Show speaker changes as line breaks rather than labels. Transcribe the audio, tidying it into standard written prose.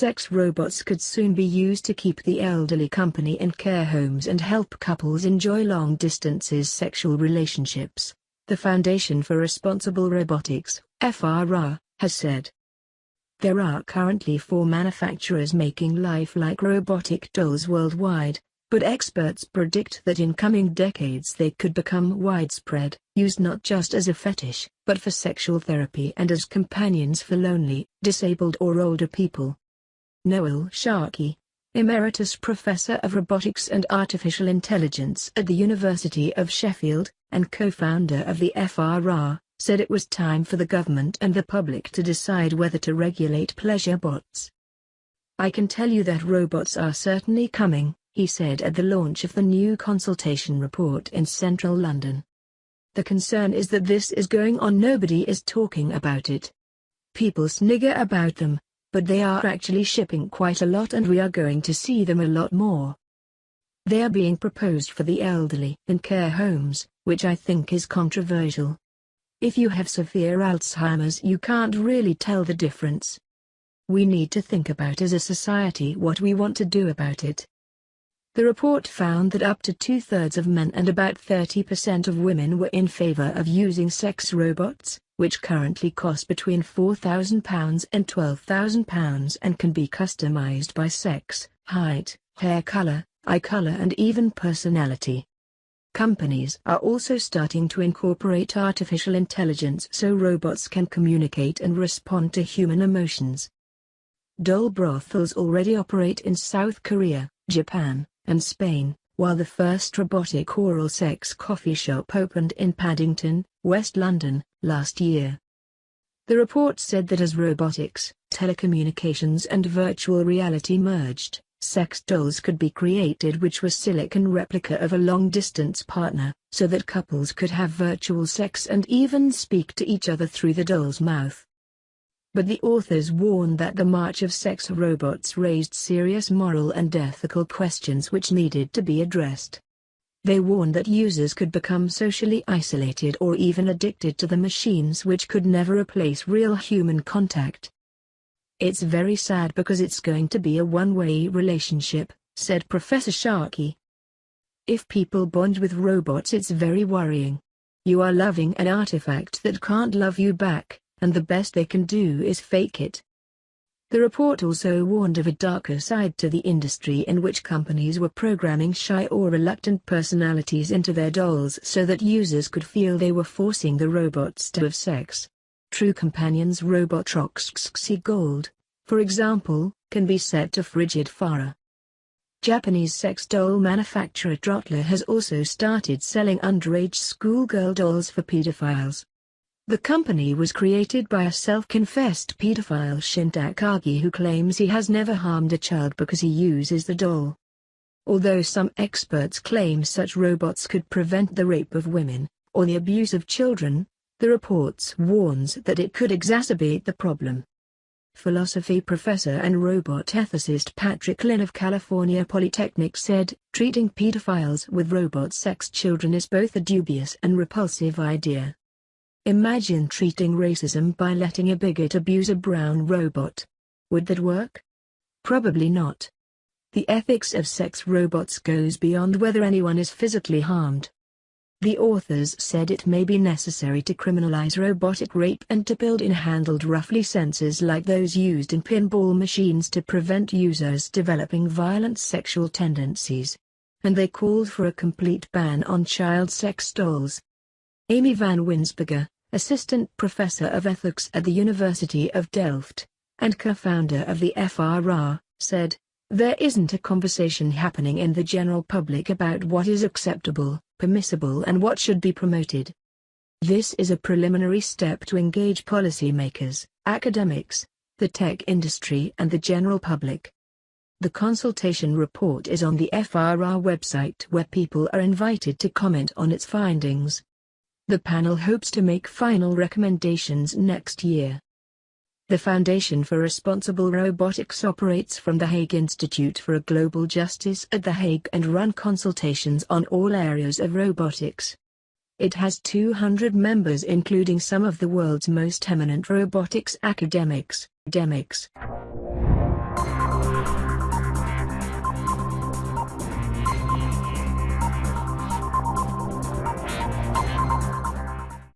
sex robots could soon be used to keep the elderly company in care homes and help couples enjoy long-distance sexual relationships, the Foundation for Responsible Robotics, FRR, has said. There are currently 4 manufacturers making lifelike robotic dolls worldwide, but experts predict that in coming decades they could become widespread, used not just as a fetish, but for sexual therapy and as companions for lonely, disabled or older people. Noel Sharkey, Emeritus Professor of Robotics and Artificial Intelligence at the University of Sheffield, and co-founder of the FRR, said it was time for the government and the public to decide whether to regulate pleasure bots. "I can tell you that robots are certainly coming," he said at the launch of the new consultation report in central London. "The concern is that this is going on. Nobody is talking about it. People snigger about them, but they are actually shipping quite a lot and we are going to see them a lot more. They are being proposed for the elderly in care homes, which I think is controversial. If you have severe Alzheimer's you can't really tell the difference. We need to think about as a society what we want to do about it." The report found that up to 2/3 of men and about 30% of women were in favor of using sex robots, which currently cost between £4,000 and £12,000 and can be customized by sex, height, hair color, eye color and even personality. Companies are also starting to incorporate artificial intelligence so robots can communicate and respond to human emotions. Doll brothels already operate in South Korea, Japan, and Spain, while the first robotic oral sex coffee shop opened in Paddington, West London, last year. The report said that as robotics, telecommunications and virtual reality merged, sex dolls could be created which were silicon replica of a long-distance partner, so that couples could have virtual sex and even speak to each other through the doll's mouth. But the authors warned that the march of sex robots raised serious moral and ethical questions which needed to be addressed. They warned that users could become socially isolated or even addicted to the machines which could never replace real human contact. "It's very sad because it's going to be a one-way relationship," said Professor Sharkey. "If people bond with robots it's very worrying. You are loving an artifact that can't love you back, and the best they can do is fake it." The report also warned of a darker side to the industry in which companies were programming shy or reluctant personalities into their dolls so that users could feel they were forcing the robots to have sex. True companions Robotroxy Gold, for example, can be set to frigid fire. Japanese sex doll manufacturer Trottler has also started selling underage schoolgirl dolls for pedophiles. The company was created by a self-confessed pedophile Shin Takagi who claims he has never harmed a child because he uses the doll. Although some experts claim such robots could prevent the rape of women, or the abuse of children, the report warns that it could exacerbate the problem. Philosophy professor and robot ethicist Patrick Lynn of California Polytechnic said, "Treating pedophiles with robot sex children is both a dubious and repulsive idea. Imagine treating racism by letting a bigot abuse a brown robot. Would that work? Probably not. The ethics of sex robots goes beyond whether anyone is physically harmed." The authors said it may be necessary to criminalize robotic rape and to build in handled roughly sensors like those used in pinball machines to prevent users developing violent sexual tendencies. And they called for a complete ban on child sex dolls. Amy van Winsberger, assistant professor of ethics at the University of Delft, and co-founder of the FRR, said, "There isn't a conversation happening in the general public about what is acceptable, permissible and what should be promoted. This is a preliminary step to engage policymakers, academics, the tech industry and the general public." The consultation report is on the FRR website where people are invited to comment on its findings. The panel hopes to make final recommendations next year. The Foundation for Responsible Robotics operates from the Hague Institute for Global Justice at The Hague and run consultations on all areas of robotics. It has 200 members including some of the world's most eminent robotics academics.